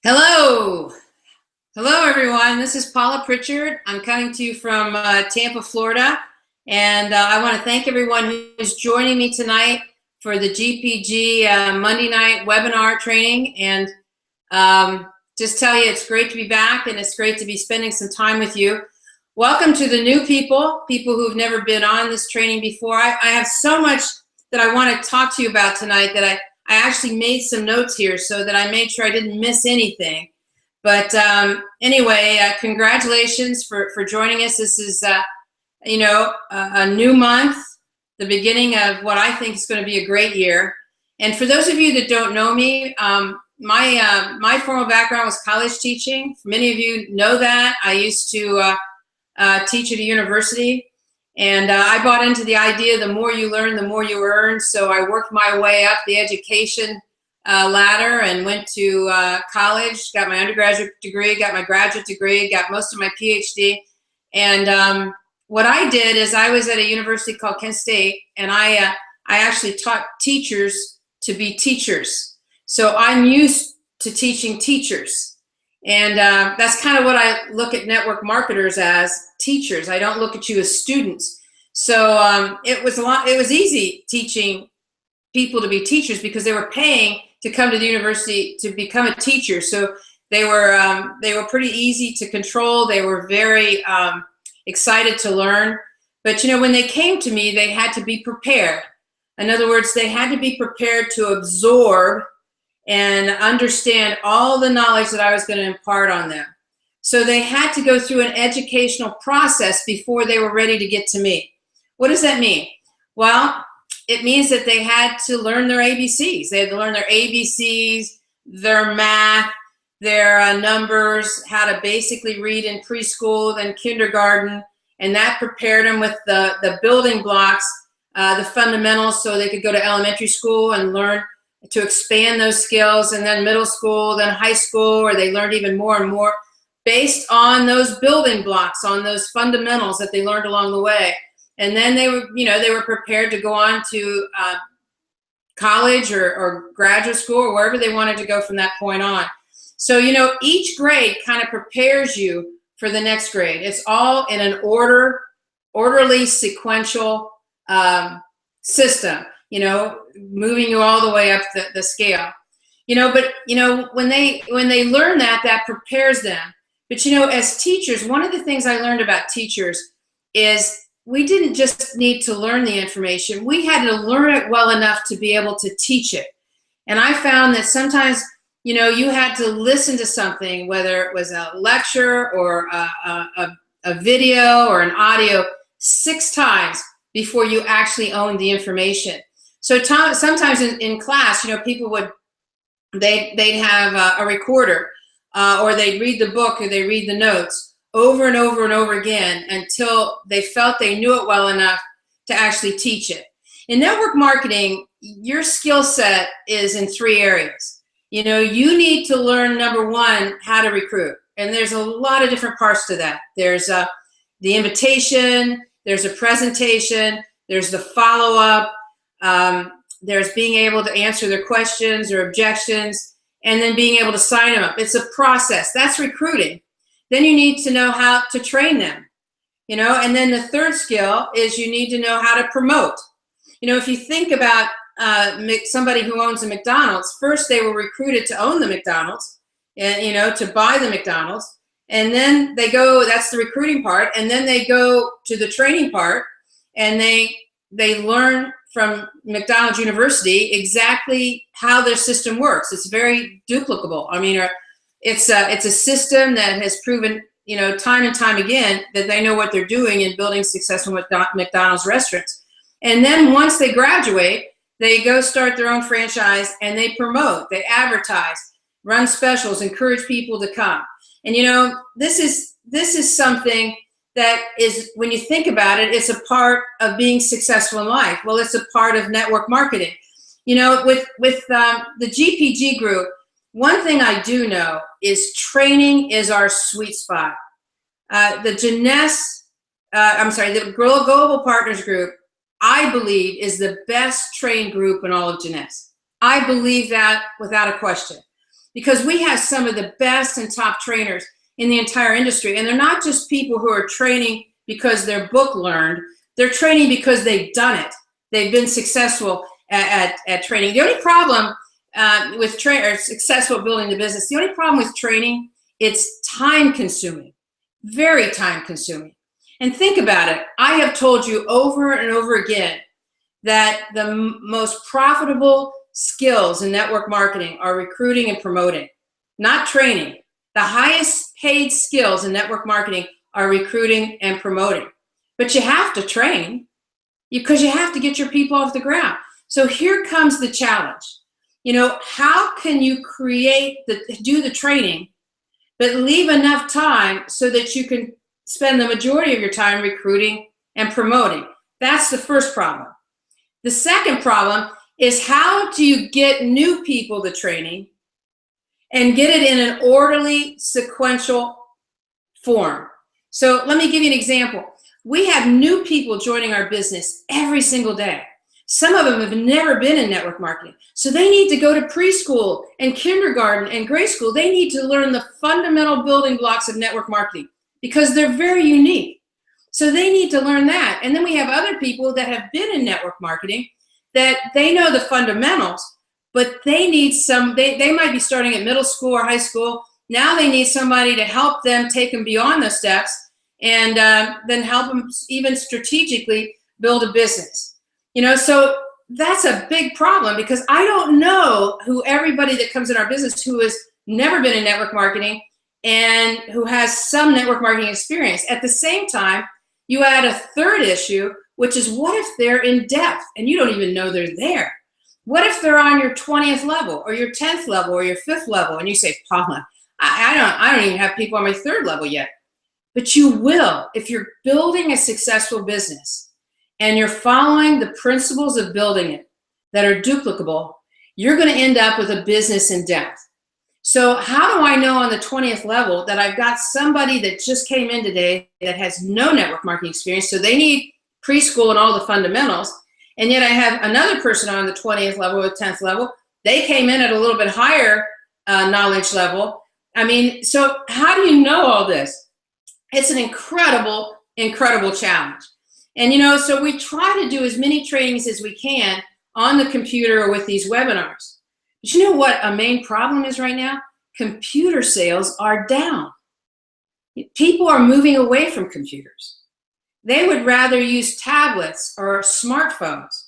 Hello. Hello, everyone. This is Paula Pritchard. I'm coming to you from Tampa, Florida. And I want to thank everyone who's joining me tonight for the GPG Monday night webinar training. And just tell you, it's great to be back and it's great to be spending some time with you. Welcome to the new people who've never been on this training before. I have so much that I want to talk to you about tonight that I actually made some notes here so that I made sure I didn't miss anything. But anyway, congratulations for joining us. This is, a new month, the beginning of what I think is going to be a great year. And for those of you that don't know me, my formal background was college teaching. Many of you know that. I used to teach at a university. And I bought into the idea, the more you learn, the more you earn. So I worked my way up the education ladder and went to college, got my undergraduate degree, got my graduate degree, got most of my PhD. And what I did is I was at a university called Kent State, and I actually taught teachers to be teachers. So I'm used to teaching teachers. And that's kind of what I look at network marketers as, teachers. I don't look at you as students. So it was easy teaching people to be teachers because they were paying to come to the university to become a teacher. So they were pretty easy to control. They were very excited to learn. But when they came to me, they had to be prepared. In other words, they had to be prepared to absorb and understand all the knowledge that I was going to impart on them. So they had to go through an educational process before they were ready to get to me. What does that mean? Well, it means that they had to learn their ABCs. They had to learn their ABCs, their math, their numbers, how to basically read in preschool, then kindergarten, and that prepared them with the building blocks, the fundamentals, so they could go to elementary school and learn to expand those skills, and then middle school, then high school, where they learned even more and more based on those building blocks, on those fundamentals that they learned along the way. And then they were prepared to go on to college or graduate school or wherever they wanted to go from that point on. So, each grade kind of prepares you for the next grade. It's all in an orderly, sequential system. Moving you all the way up the scale, but when they learn that prepares them. But as teachers, one of the things I learned about teachers is we didn't just need to learn the information, we had to learn it well enough to be able to teach it. And I found that sometimes you had to listen to something, whether it was a lecture or a video or an audio, 6 times before you actually owned the information. So sometimes in class, people they'd have a recorder or they'd read the book or they read the notes over and over and over again until they felt they knew it well enough to actually teach it. In network marketing, your skill set is in 3 areas. You need to learn, number 1, how to recruit. And there's a lot of different parts to that. There's the invitation, there's a presentation, there's the follow-up, there's being able to answer their questions or objections, and then being able to sign them up. It's a process. That's recruiting. Then you need to know how to train them, and then the 3rd skill is you need to know how to promote. If you think about somebody who owns a McDonald's, first they were recruited to own the McDonald's and, to buy the McDonald's. And then they go, that's the recruiting part. And then they go to the training part and they learn from McDonald's University exactly how their system works. It's very duplicable. I mean, it's a system that has proven, time and time again that they know what they're doing in building successful McDonald's restaurants. And then once they graduate, they go start their own franchise and they promote, they advertise, run specials, encourage people to come. And this is something that is, when you think about it, it's a part of being successful in life. Well, it's a part of network marketing. With the GPG group, one thing I do know is training is our sweet spot. The Global Partners Group, I believe, is the best trained group in all of Jeunesse. I believe that without a question. because we have some of the best and top trainers in the entire industry. And they're not just people who are training because they're book learned. They're training because they've done it. They've been successful at training. The only problem with successful building the business, the only problem with training, it's time consuming, very time consuming. And think about it. I have told you over and over again that the most profitable skills in network marketing are recruiting and promoting, not training. The highest paid skills in network marketing are recruiting and promoting. But you have to train because you have to get your people off the ground. So here comes the challenge. You know, how can you do the training, but leave enough time so that you can spend the majority of your time recruiting and promoting? That's the first problem. The second problem is, how do you get new people to training and get it in an orderly, sequential form? So let me give you an example. We have new people joining our business every single day. Some of them have never been in network marketing. So they need to go to preschool and kindergarten and grade school. They need to learn the fundamental building blocks of network marketing because they're very unique. So they need to learn that. And then we have other people that have been in network marketing that they know the fundamentals, but they need they might be starting at middle school or high school. Now they need somebody to help them take them beyond those steps and then help them even strategically build a business. You know, so that's a big problem because I don't know who everybody that comes in our business who has never been in network marketing and who has some network marketing experience. At the same time, you add a third issue, which is, what if they're in depth and you don't even know they're there? What if they're on your 20th level or your 10th level or your 5th level? And you say, Paula, I don't even have people on my 3rd level yet. But you will. If you're building a successful business and you're following the principles of building it that are duplicable, you're going to end up with a business in depth. So how do I know on the 20th level that I've got somebody that just came in today that has no network marketing experience, so they need preschool and all the fundamentals, and yet I have another person on the 20th level or 10th level, they came in at a little bit higher knowledge level. I mean, so how do you know all this? It's an incredible, incredible challenge. And you know, so we try to do as many trainings as we can on the computer or with these webinars. But you know what a main problem is right now? Computer sales are down. People are moving away from computers. They would rather use tablets or smartphones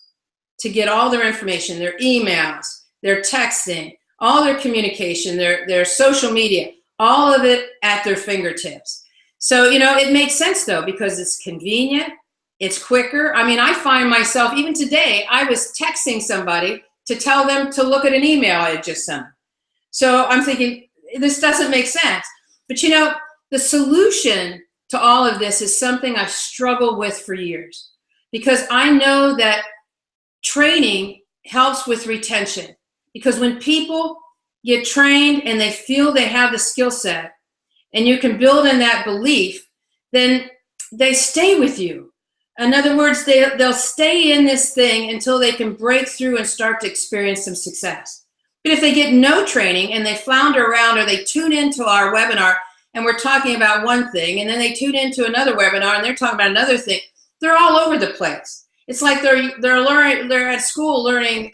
to get all their information, their emails, their texting, all their communication, their social media, all of it at their fingertips. So, you know, it makes sense though, because it's convenient, it's quicker. I mean, I find myself, even today, I was texting somebody to tell them to look at an email I had just sent. So I'm thinking, this doesn't make sense. But you know, the solution to all of this is something I've struggled with for years, because I know that training helps with retention. Because when people get trained and they feel they have the skill set and you can build in that belief, then they stay with you. In other words, they'll stay in this thing until they can break through and start to experience some success. But if they get no training and they flounder around, or they tune into our webinar and we're talking about one thing, and then they tune into another webinar and they're talking about another thing, they're all over the place. It's like they're at school learning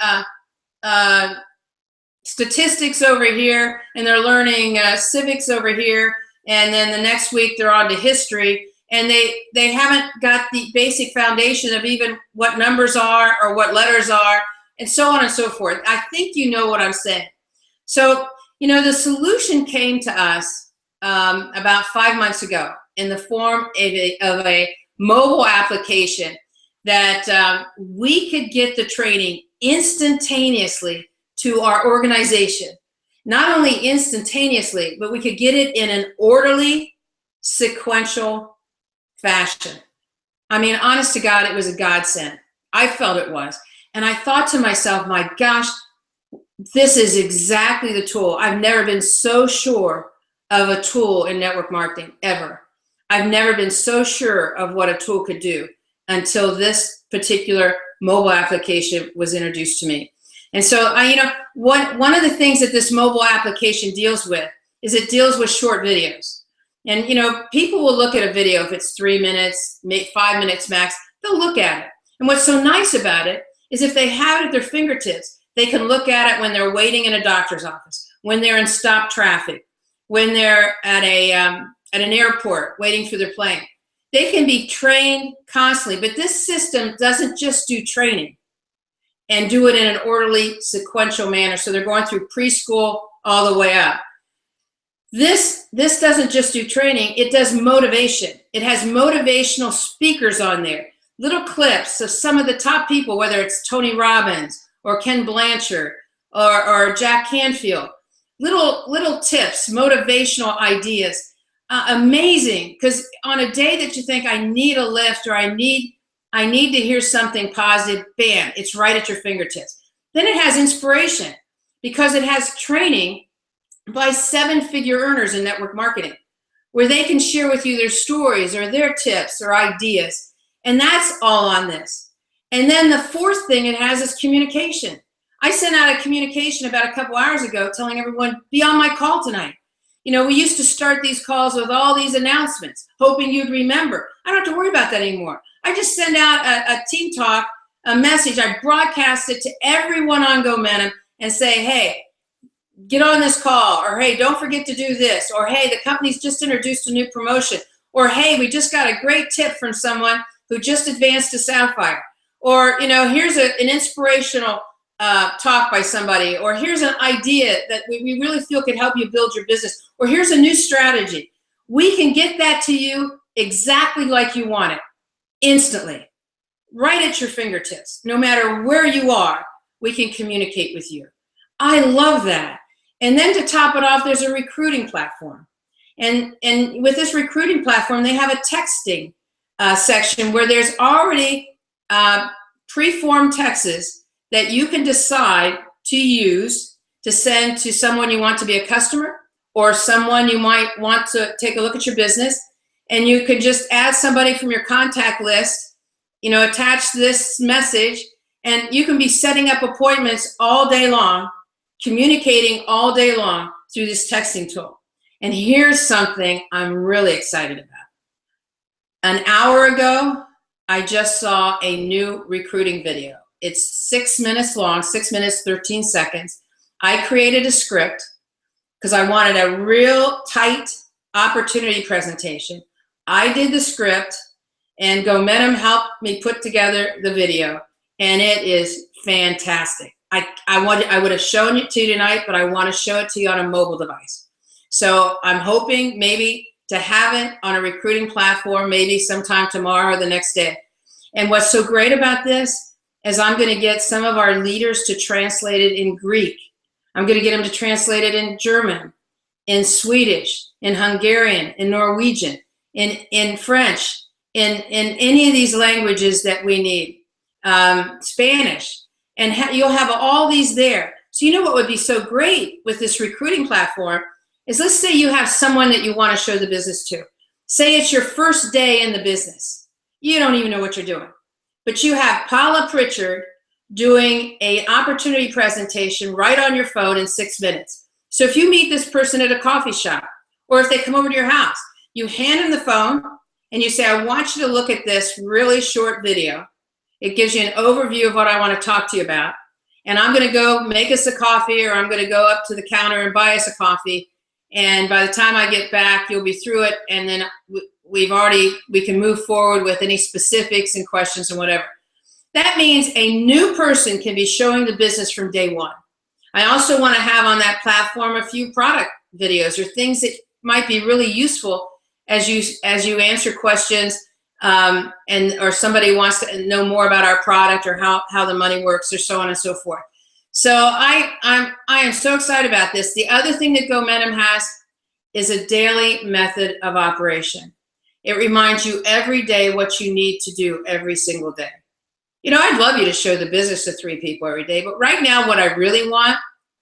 statistics over here, and they're learning civics over here, and then the next week they're on to history, and they haven't got the basic foundation of even what numbers are or what letters are, and so on and so forth. I think you know what I'm saying. So, you know, the solution came to us about 5 months ago in the form of a mobile application that we could get the training instantaneously to our organization. Not only instantaneously, but we could get it in an orderly, sequential fashion. I mean, honest to God, it was a godsend. I felt it was. And I thought to myself, my gosh, this is exactly the tool. I've never been so sure of a tool in network marketing, ever. I've never been so sure of what a tool could do until this particular mobile application was introduced to me. And so, one of the things that this mobile application deals with is it deals with short videos. And, people will look at a video if it's 3 minutes, 5 minutes max, they'll look at it. And what's so nice about it is if they have it at their fingertips, they can look at it when they're waiting in a doctor's office, when they're in stop traffic, when they're at an airport waiting for their plane. They can be trained constantly, but this system doesn't just do training and do it in an orderly, sequential manner. So they're going through preschool all the way up. This doesn't just do training, it does motivation. It has motivational speakers on there, little clips of some of the top people, whether it's Tony Robbins or Ken Blanchard or Jack Canfield. Little tips, motivational ideas. Amazing, because on a day that you think I need a lift or I need to hear something positive, bam, it's right at your fingertips. Then it has inspiration because it has training by 7-figure earners in network marketing, where they can share with you their stories or their tips or ideas. And that's all on this. And then the fourth thing it has is communication. I sent out a communication about a couple hours ago telling everyone, be on my call tonight. We used to start these calls with all these announcements, hoping you'd remember. I don't have to worry about that anymore. I just send out a team talk, a message. I broadcast it to everyone on GoMentum and say, hey, get on this call, or hey, don't forget to do this, or hey, the company's just introduced a new promotion, or hey, we just got a great tip from someone who just advanced to Sapphire, or here's an inspirational talk by somebody, or here's an idea that we really feel could help you build your business, or here's a new strategy. We can get that to you exactly like you want it, instantly, right at your fingertips. No matter where you are, we can communicate with you. I love that. And then to top it off, there's a recruiting platform. And with this recruiting platform, they have a texting section where there's already pre-formed texts that you can decide to use to send to someone you want to be a customer or someone you might want to take a look at your business. And you can just add somebody from your contact list, attach this message, and you can be setting up appointments all day long, communicating all day long through this texting tool. And here's something I'm really excited about. An hour ago, I just saw a new recruiting video. It's 6 minutes long, 6 minutes, 13 seconds. I created a script because I wanted a real tight opportunity presentation. I did the script, and GoMentum helped me put together the video, and it is fantastic. I would have shown it to you tonight, but I want to show it to you on a mobile device. So I'm hoping maybe to have it on a recruiting platform, maybe sometime tomorrow or the next day. And what's so great about this is I'm going to get some of our leaders to translate it in Greek. I'm going to get them to translate it in German, in Swedish, in Hungarian, in Norwegian, in French, in any of these languages that we need, Spanish. And you'll have all these there. So what would be so great with this recruiting platform is, let's say you have someone that you want to show the business to. Say it's your first day in the business. You don't even know what you're doing. But you have Paula Pritchard doing an opportunity presentation right on your phone in 6 minutes. So if you meet this person at a coffee shop, or if they come over to your house, you hand them the phone and you say, I want you to look at this really short video. It gives you an overview of what I want to talk to you about. And I'm going to go make us a coffee, or I'm going to go up to the counter and buy us a coffee. And by the time I get back, you'll be through it. And then we can move forward with any specifics and questions and whatever. That means a new person can be showing the business from day one. I also want to have on that platform a few product videos or things that might be really useful as you answer questions. Or somebody wants to know more about our product or how the money works or so on and so forth. So I am so excited about this. The other thing that GoMentum has is a daily method of operation. It reminds you every day what you need to do every single day. I'd love you to show the business to 3 people every day, but right now what I really want,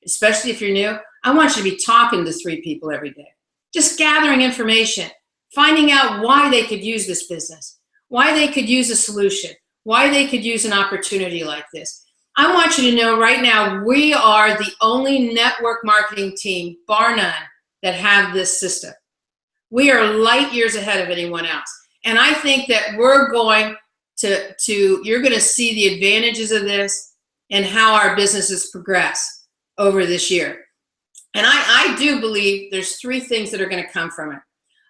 especially if you're new, I want you to be talking to 3 people every day. Just gathering information, finding out why they could use this business, why they could use a solution, why they could use an opportunity like this. I want you to know right now, we are the only network marketing team, bar none, that have this system. We are light years ahead of anyone else. And I think that we're going you're going to see the advantages of this and how our businesses progress over this year. And I do believe there's three things that are going to come from it.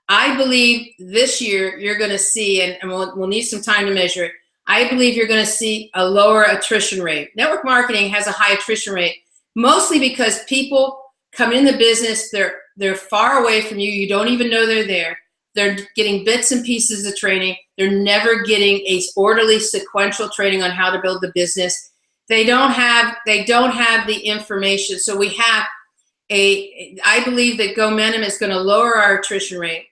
I believe this year you're going to see, and we'll need some time to measure it, I believe you're going to see a lower attrition rate. Network marketing has a high attrition rate, mostly because people come in the business, they're far away from you, you don't even know they're there. They're getting bits and pieces of training. They're never getting a orderly sequential training on how to build the business. They don't have the information. So we have I believe that GoMentum is going to lower our attrition rate.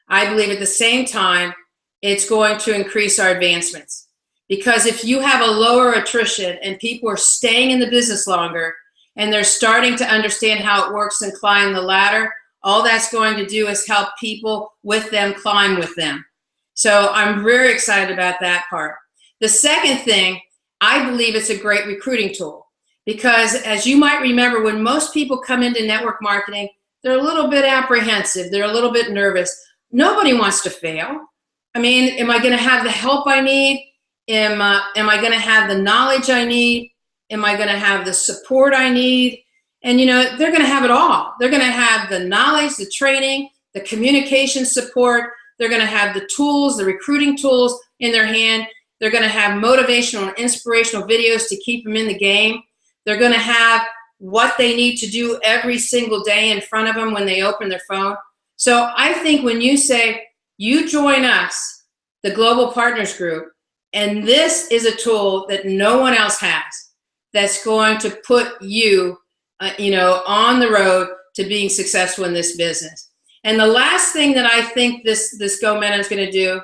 I believe at the same time, it's going to increase our advancements. Because if you have a lower attrition and people are staying in the business longer and they're starting to understand how it works and climb the ladder, all that's going to do is help people with them climb with them. So I'm very excited about that part. The second thing, I believe it's a great recruiting tool. Because as you might remember, when most people come into network marketing, they're a little bit apprehensive. They're a little bit nervous. Nobody wants to fail. I mean, am I going to have the help I need? Am I going to have the knowledge I need? Am I going to have the support I need? And, you know, they're going to have it all. They're going to have the knowledge, the training, the communication support. They're going to have the tools, the recruiting tools in their hand. They're going to have motivational and inspirational videos to keep them in the game. They're going to have what they need to do every single day in front of them when they open their phone. So I think when you say, you join us, the Global Partners Group, and this is a tool that no one else has, that's going to put you, on the road to being successful in this business. And the last thing that I think this GoMentum is going to do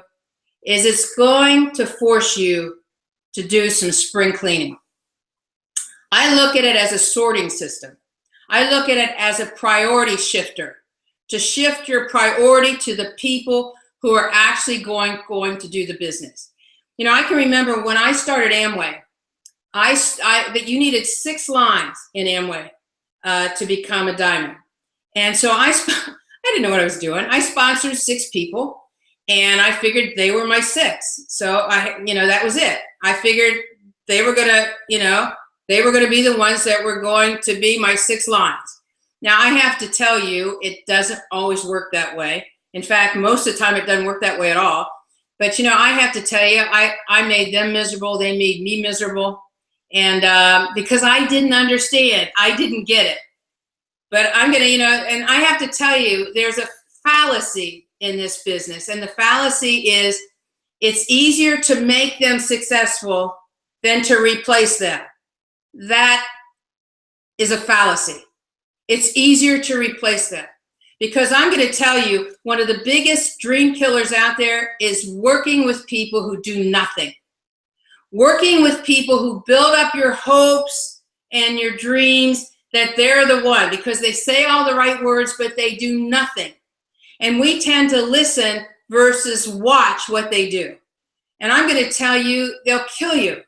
is it's going to force you to do some spring cleaning. I look at it as a sorting system. I look at it as a priority shifter, to shift your priority to the people who are actually going to do the business. You know, I can remember when I started Amway, that you needed 6 lines in Amway to become a diamond. And so I didn't know what I was doing. I sponsored 6 people, and I figured they were my 6. So that was it. I figured they were gonna be the ones that were going to be my 6 lines. Now I have to tell you, it doesn't always work that way. In fact, most of the time it doesn't work that way at all. But I have to tell you, I made them miserable. They made me miserable. And because I didn't understand, I didn't get it. But I'm going to, and I have to tell you, there's a fallacy in this business. And the fallacy is it's easier to make them successful than to replace them. That is a fallacy. It's easier to replace them. Because I'm going to tell you, one of the biggest dream killers out there is working with people who do nothing. Working with people who build up your hopes and your dreams that they're the one, because they say all the right words, but they do nothing. And we tend to listen versus watch what they do. And I'm going to tell you, they'll kill you.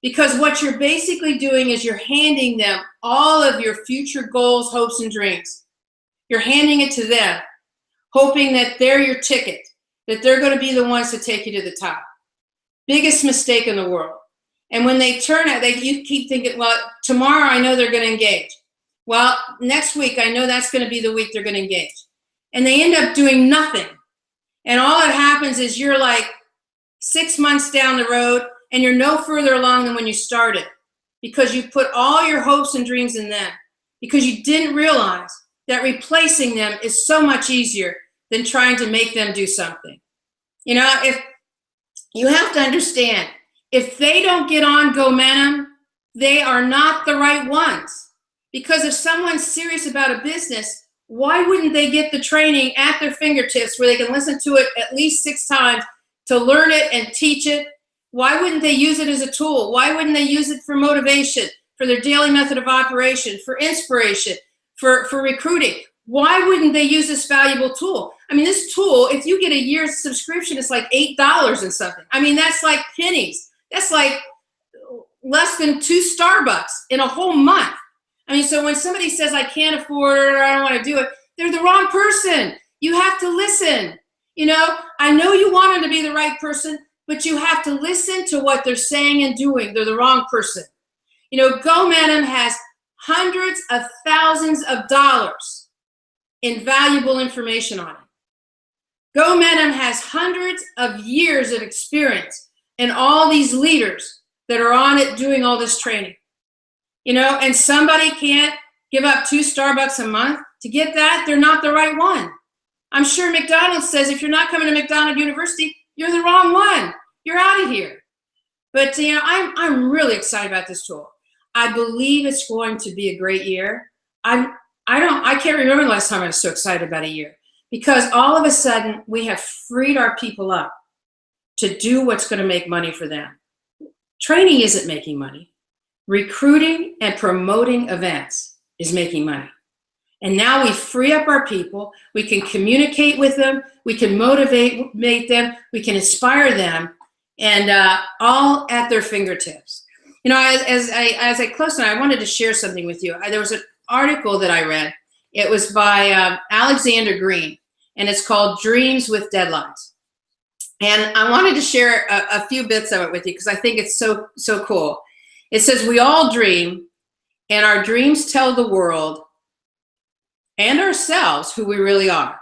Because what you're basically doing is you're handing them all of your future goals, hopes, and dreams. You're handing it to them, hoping that they're your ticket, that they're going to be the ones to take you to the top. Biggest mistake in the world. And when they turn out, you keep thinking, well, tomorrow I know they're going to engage. Well, next week I know that's going to be the week they're going to engage. And they end up doing nothing. And all that happens is you're like 6 months down the road and you're no further along than when you started, because you put all your hopes and dreams in them, because you didn't realize that replacing them is so much easier than trying to make them do something. If you have to understand, if they don't get on GoMentum, they are not the right ones. Because if someone's serious about a business, why wouldn't they get the training at their fingertips where they can listen to it at least 6 times to learn it and teach it? Why wouldn't they use it as a tool? Why wouldn't they use it for motivation, for their daily method of operation, for inspiration, for recruiting? Why wouldn't they use this valuable tool? I mean, this tool, if you get a year's subscription, it's like $8 and something. I mean, that's like pennies. That's like, less than 2 Starbucks in a whole month. I mean, so when somebody says, I can't afford it or I don't want to do it, they're the wrong person. You have to listen. You know, I know you want them to be the right person, but you have to listen to what they're saying and doing. They're the wrong person. You know, GoMentum has hundreds of thousands of dollars in valuable information on it. GoMentum has hundreds of years of experience and all these leaders that are on it doing all this training. You know, and somebody can't give up 2 Starbucks a month to get that, they're not the right one. I'm sure McDonald's says if you're not coming to McDonald University, you're the wrong one. You're out of here. But you know, I'm really excited about this tool. I believe it's going to be a great year. I can't remember the last time I was so excited about a year, because all of a sudden we have freed our people up to do what's going to make money for them. Training isn't making money. Recruiting and promoting events is making money. And now we free up our people. We can communicate with them. We can motivate them. We can inspire them, and all at their fingertips. You know, as I close on, I wanted to share something with you. There was an article that I read. It was by Alexander Green, and it's called Dreams with Deadlines. And I wanted to share a few bits of it with you because I think it's so cool. It says, we all dream, and our dreams tell the world and ourselves who we really are.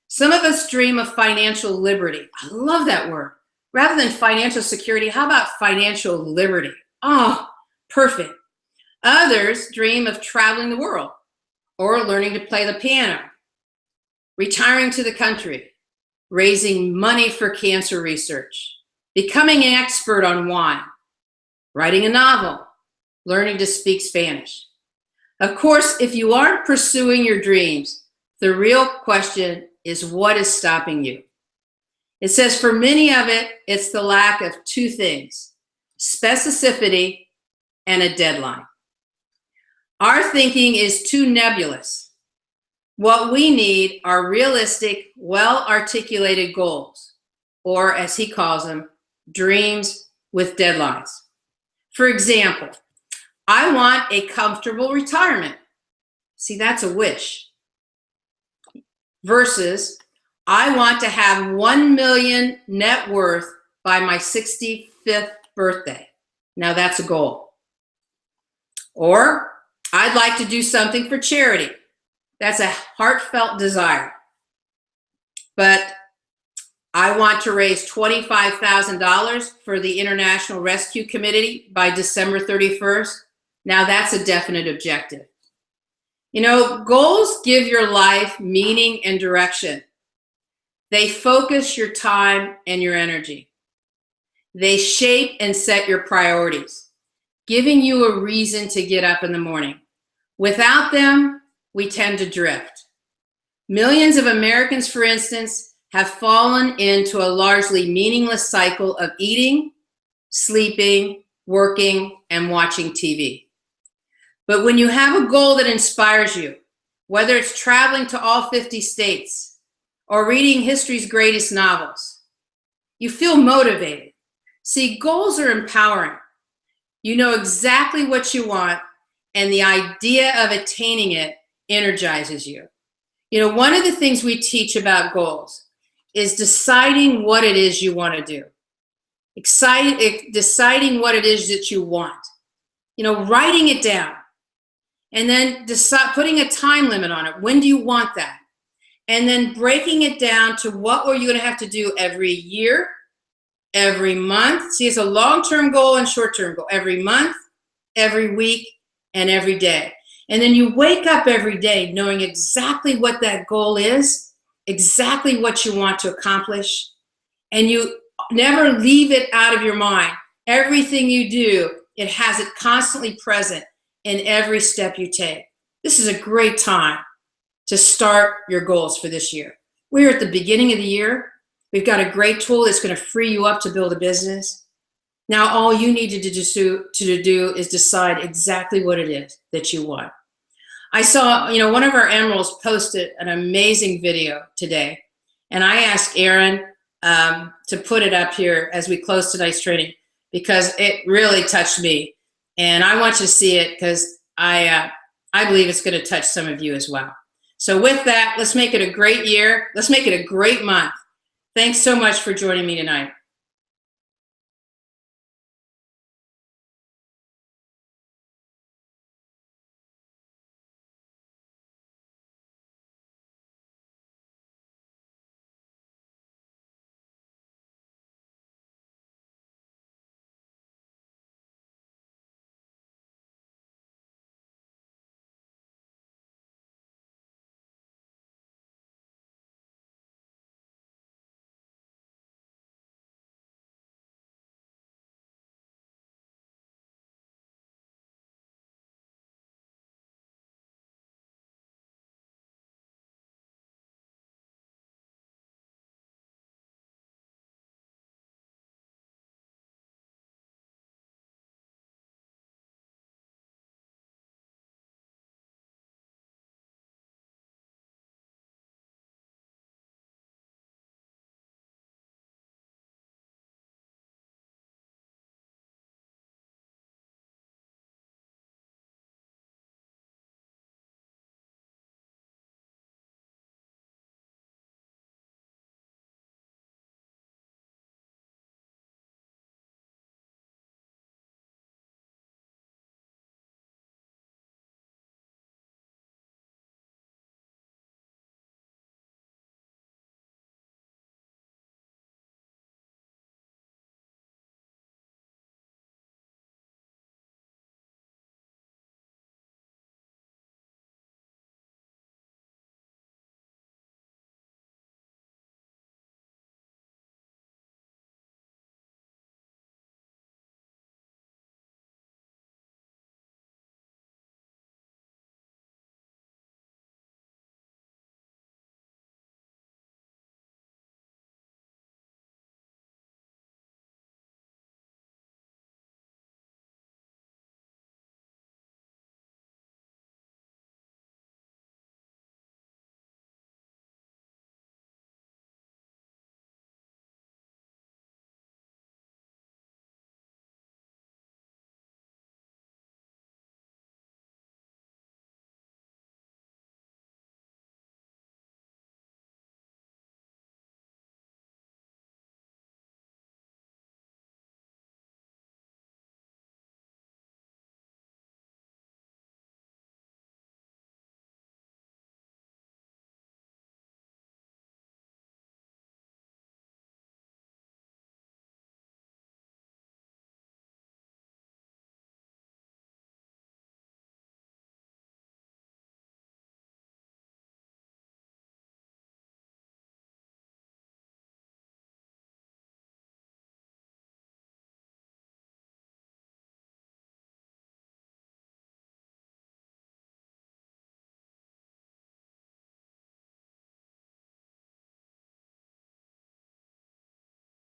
Some of us dream of financial liberty. I love that word. Rather than financial security, how about financial liberty? Oh, perfect. Others dream of traveling the world or learning to play the piano, retiring to the country, raising money for cancer research, becoming an expert on wine, writing a novel, learning to speak Spanish. Of course, if you aren't pursuing your dreams, the real question is, what is stopping you? It says for many of it, it's the lack of 2 things: specificity and a deadline. Our thinking is too nebulous. What we need are realistic, well-articulated goals, or as he calls them, dreams with deadlines. For example, I want a comfortable retirement. See, that's a wish. Versus, I want to have 1 million net worth by my 65th birthday. Now that's a goal. Or, I'd like to do something for charity. That's a heartfelt desire. But I want to raise $25,000 for the International Rescue Committee by December 31st. Now that's a definite objective. You know, goals give your life meaning and direction. They focus your time and your energy. They shape and set your priorities, giving you a reason to get up in the morning. Without them, we tend to drift. Millions of Americans, for instance, have fallen into a largely meaningless cycle of eating, sleeping, working, and watching TV. But when you have a goal that inspires you, whether it's traveling to all 50 states or reading history's greatest novels, you feel motivated. See, goals are empowering. You know exactly what you want, and the idea of attaining it energizes you. You know, one of the things we teach about goals is deciding what it is you want to do. Deciding what it is that you want. You know, writing it down. And then putting a time limit on it. When do you want that? And then breaking it down to what are you going to have to do every year, every month. See, it's a long-term goal and short-term goal. Every month, every week, and every day. And then you wake up every day knowing exactly what that goal is, exactly what you want to accomplish, and you never leave it out of your mind. Everything you do, it has it constantly present in every step you take. This is a great time to start your goals for this year. We're at the beginning of the year. We've got a great tool that's going to free you up to build a business. Now, all you need to do is decide exactly what it is that you want. I saw, you know, one of our emeralds posted an amazing video today, and I asked Aaron to put it up here as we close tonight's training because it really touched me. And I want you to see it because I believe it's going to touch some of you as well. So with that, let's make it a great year. Let's make it a great month. Thanks so much for joining me tonight.